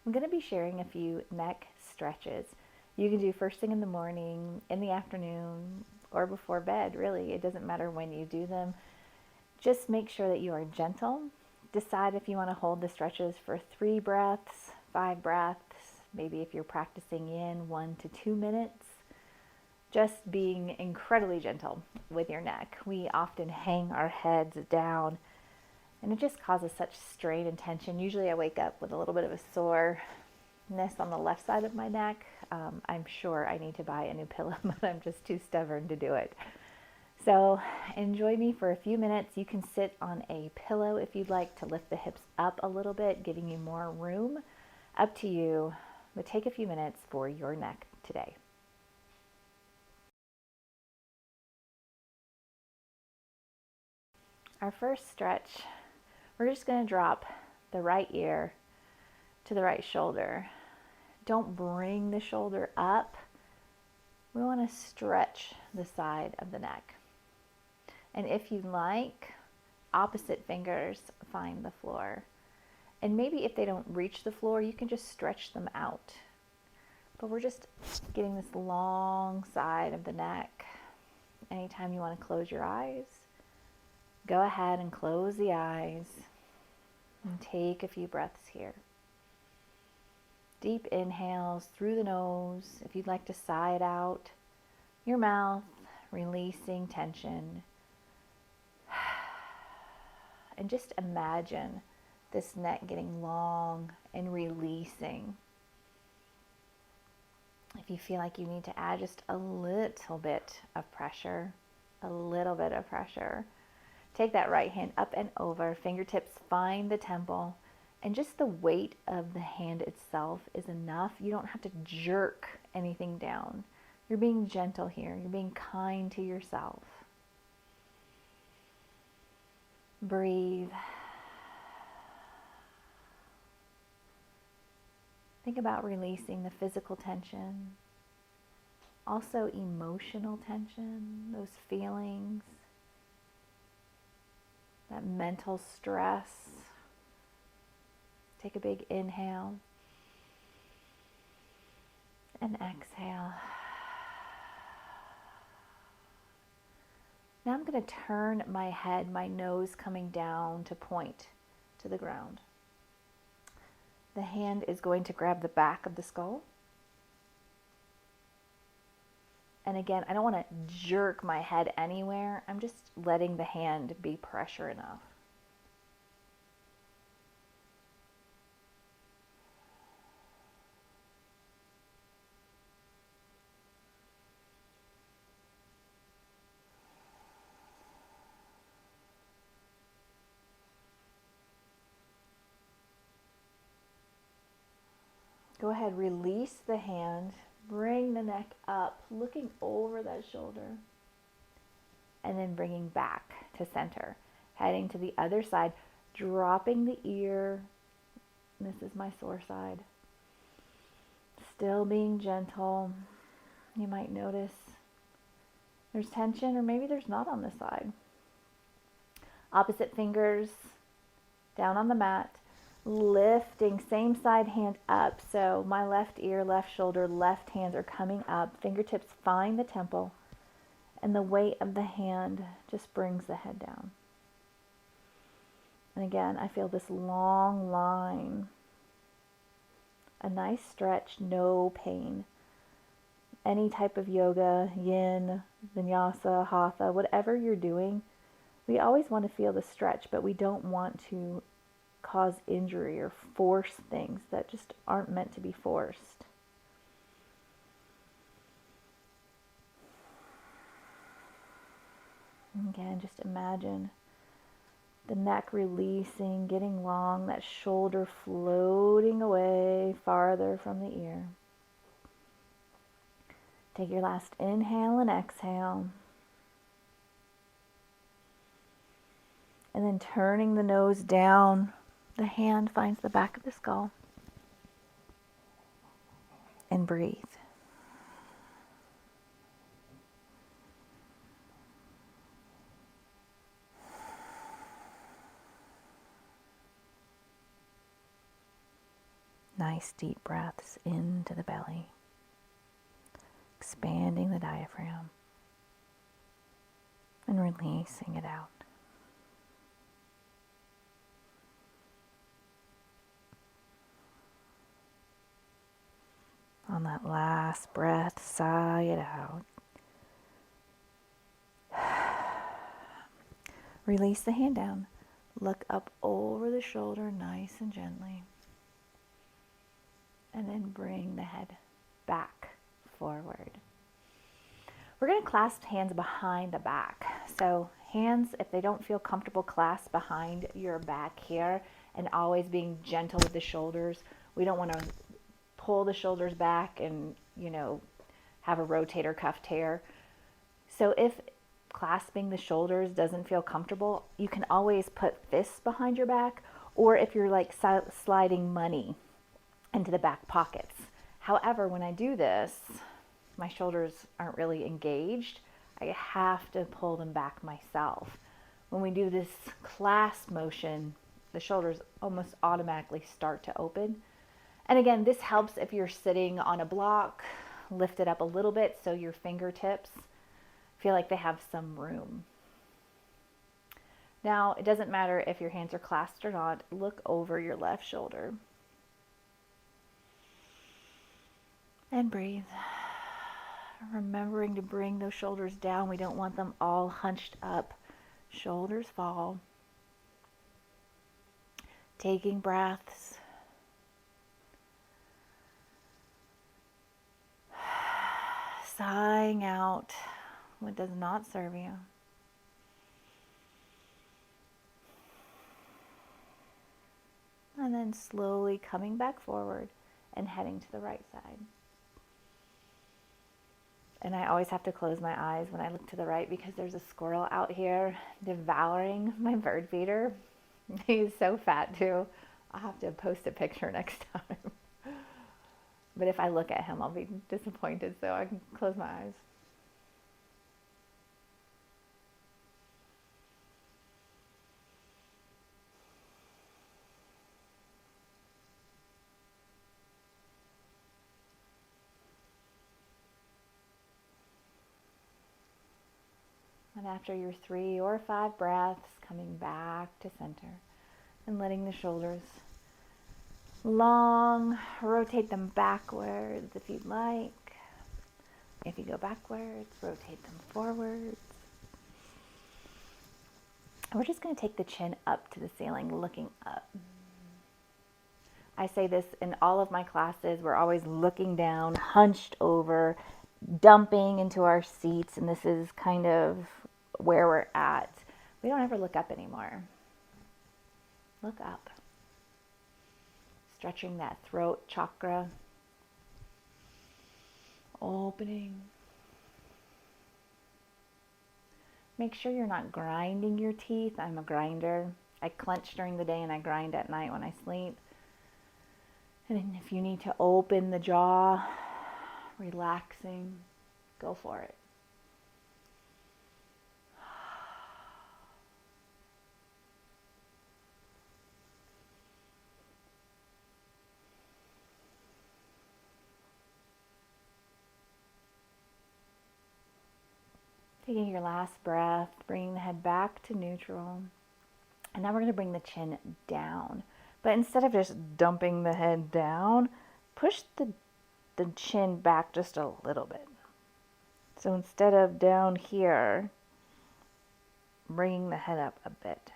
I'm going to be sharing a few neck stretches. You can do first thing in the morning, in the afternoon, or before bed, really. It doesn't matter when you do them. Just make sure that you are gentle. Decide if you want to hold the stretches for 3 breaths, 5 breaths, maybe if you're practicing in 1 to 2 minutes. Just being incredibly gentle with your neck. We often hang our heads down and it just causes such strain and tension. Usually I wake up with a little bit of a soreness on the left side of my neck. I'm sure I need to buy a new pillow, but I'm just too stubborn to do it. So enjoy me for a few minutes. You can sit on a pillow if you'd like to lift the hips up a little bit, giving you more room. Up to you, but take a few minutes for your neck today. Our first stretch, we're just going to drop the right ear to the right shoulder. Don't bring the shoulder up. We want to stretch the side of the neck. And if you like, opposite fingers find the floor. And maybe if they don't reach the floor, you can just stretch them out. But we're just getting this long side of the neck. Anytime you want to close your eyes, go ahead and close the eyes and take a few breaths here. Deep inhales through the nose. If you'd like to sigh it out, your mouth, releasing tension. And just imagine this neck getting long and releasing. If you feel like you need to add just a little bit of pressure, take that right hand up and over, fingertips find the temple, and just the weight of the hand itself is enough. You don't have to jerk anything down. You're being gentle here. You're being kind to yourself. Breathe. Think about releasing the physical tension, also emotional tension, those feelings, that mental stress. Take a big inhale and exhale. Now I'm going to turn my head, my nose coming down to point to the ground. The hand is going to grab the back of the skull. And again, I don't want to jerk my head anywhere. I'm just letting the hand be pressure enough. Go ahead, release the hand, bring the neck up, looking over that shoulder, and then bringing back to center. Heading to the other side, dropping the ear. This is my sore side. Still being gentle. You might notice there's tension, or maybe there's not on this side. Opposite fingers down on the mat. Lifting, same side hand up. So my left ear, left shoulder, left hands are coming up. Fingertips find the temple. And the weight of the hand just brings the head down. And again, I feel this long line. A nice stretch, no pain. Any type of yoga, yin, vinyasa, hatha, whatever you're doing, we always want to feel the stretch, but we don't want to cause injury or force things that just aren't meant to be forced. Again, just imagine the neck releasing, getting long, that shoulder floating away farther from the ear. Take your last inhale and exhale. And then turning the nose down, the hand finds the back of the skull. And breathe. Nice deep breaths into the belly, expanding the diaphragm and releasing it out. On that last breath, sigh it out. Release the hand down. Look up over the shoulder nice and gently. And then bring the head back forward. We're going to clasp hands behind the back. So hands, if they don't feel comfortable, clasp behind your back here, and always being gentle with the shoulders. We don't want to pull the shoulders back and, have a rotator cuff tear. So if clasping the shoulders doesn't feel comfortable, you can always put fists behind your back, or if you're like sliding money into the back pockets. However, when I do this, my shoulders aren't really engaged. I have to pull them back myself. When we do this clasp motion, the shoulders almost automatically start to open. And again, this helps if you're sitting on a block, lift it up a little bit so your fingertips feel like they have some room. Now, it doesn't matter if your hands are clasped or not. Look over your left shoulder. And breathe. Remembering to bring those shoulders down. We don't want them all hunched up. Shoulders fall. Taking breaths. Sighing out what does not serve you. And then slowly coming back forward and heading to the right side. And I always have to close my eyes when I look to the right because there's a squirrel out here devouring my bird feeder. He's so fat too. I'll have to post a picture next time. But if I look at him, I'll be disappointed, so I can close my eyes. And after your 3 or 5 breaths, coming back to center and letting the shoulders long, rotate them backwards if you'd like. If you go backwards, rotate them forwards. And we're just going to take the chin up to the ceiling, looking up. I say this in all of my classes. We're always looking down, hunched over, dumping into our seats, and this is kind of where we're at. We don't ever look up anymore. Look up. Stretching that throat chakra. Opening. Make sure you're not grinding your teeth. I'm a grinder. I clench during the day and I grind at night when I sleep. And if you need to open the jaw, relaxing, go for it. Taking your last breath, bringing the head back to neutral. And now we're going to bring the chin down. But instead of just dumping the head down, push the chin back just a little bit. So instead of down here, bringing the head up a bit.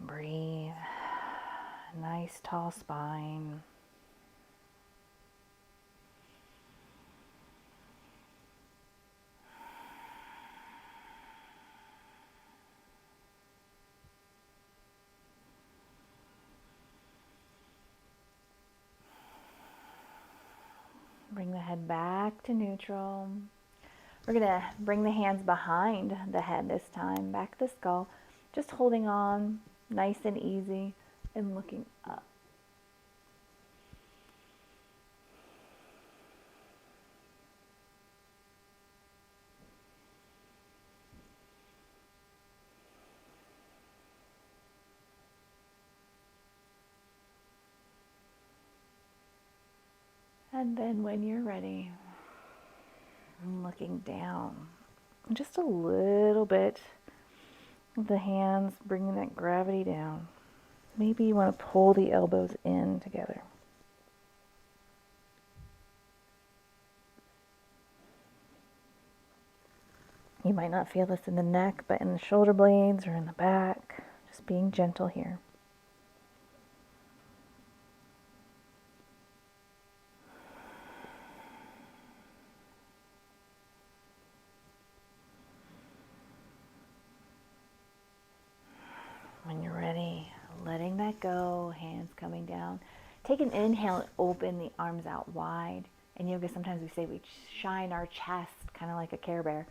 Breathe. Nice tall spine. Bring the head back to neutral. We're going to bring the hands behind the head this time, back to the skull. Just holding on, nice and easy, and looking up. And then when you're ready, looking down, just a little bit with the hands, bringing that gravity down. Maybe you want to pull the elbows in together. You might not feel this in the neck, but in the shoulder blades or in the back. Just being gentle here. When you're ready, letting that go, hands coming down. Take an inhale and open the arms out wide. In yoga, sometimes we say we shine our chest, kind of like a Care Bear.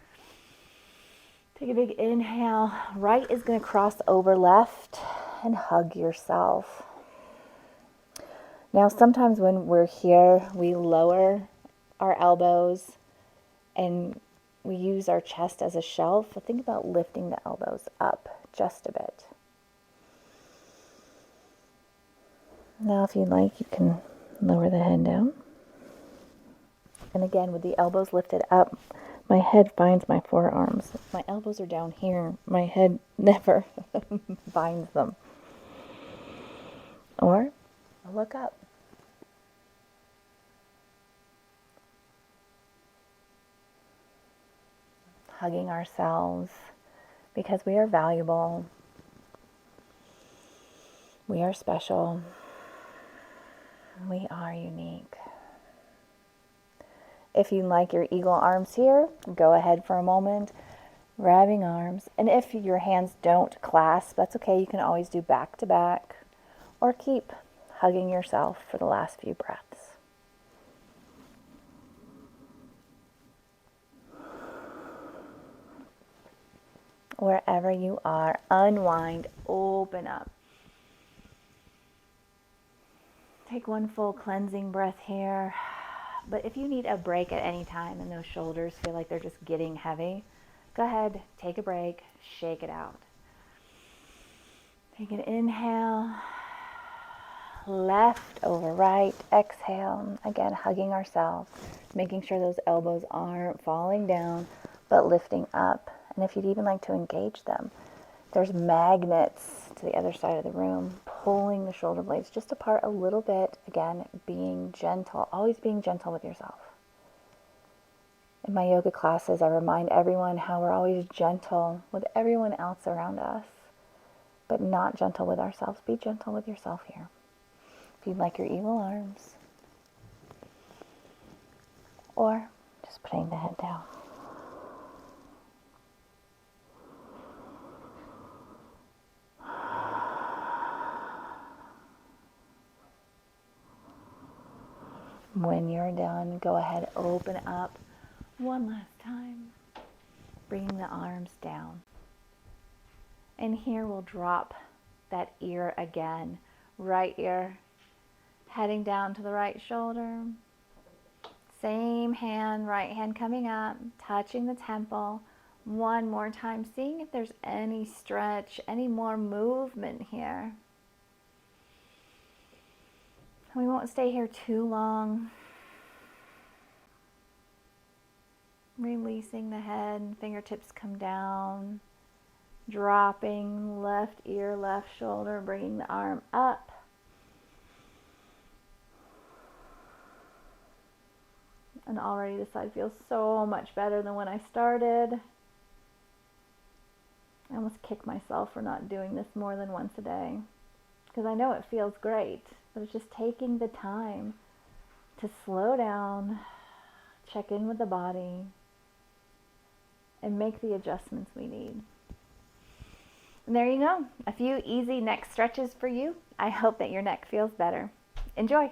Take a big inhale. Right is going to cross over left and hug yourself. Now, sometimes when we're here, we lower our elbows and we use our chest as a shelf. But think about lifting the elbows up just a bit. Now, if you'd like, you can lower the head down. And again, with the elbows lifted up, my head finds my forearms. If my elbows are down here, my head never finds them. Or look up. Hugging ourselves because we are valuable. We are special. We are unique. If you like your eagle arms here, go ahead for a moment, grabbing arms. And if your hands don't clasp, that's okay. You can always do back to back or keep hugging yourself for the last few breaths. Wherever you are, unwind, open up. Take one full cleansing breath here. But if you need a break at any time and those shoulders feel like they're just getting heavy, go ahead, take a break, shake it out. Take an inhale, left over right, exhale. Again, hugging ourselves, making sure those elbows aren't falling down, but lifting up. And if you'd even like to engage them, there's magnets to the other side of the room, pulling the shoulder blades just apart a little bit. Again, being gentle, always being gentle with yourself. In my yoga classes, I remind everyone how we're always gentle with everyone else around us, but not gentle with ourselves. Be gentle with yourself here. If you'd like your eagle arms, or just putting the head down. When you're done, go ahead, open up one last time, bringing the arms down. And here we'll drop that ear again, right ear, heading down to the right shoulder. Same hand, right hand coming up, touching the temple. One more time, seeing if there's any stretch, any more movement here. We won't stay here too long. Releasing the head, fingertips come down. Dropping left ear, left shoulder, bringing the arm up. And already this side feels so much better than when I started. I almost kick myself for not doing this more than once a day, because I know it feels great. But it's just taking the time to slow down, check in with the body, and make the adjustments we need. And there you go. A few easy neck stretches for you. I hope that your neck feels better. Enjoy.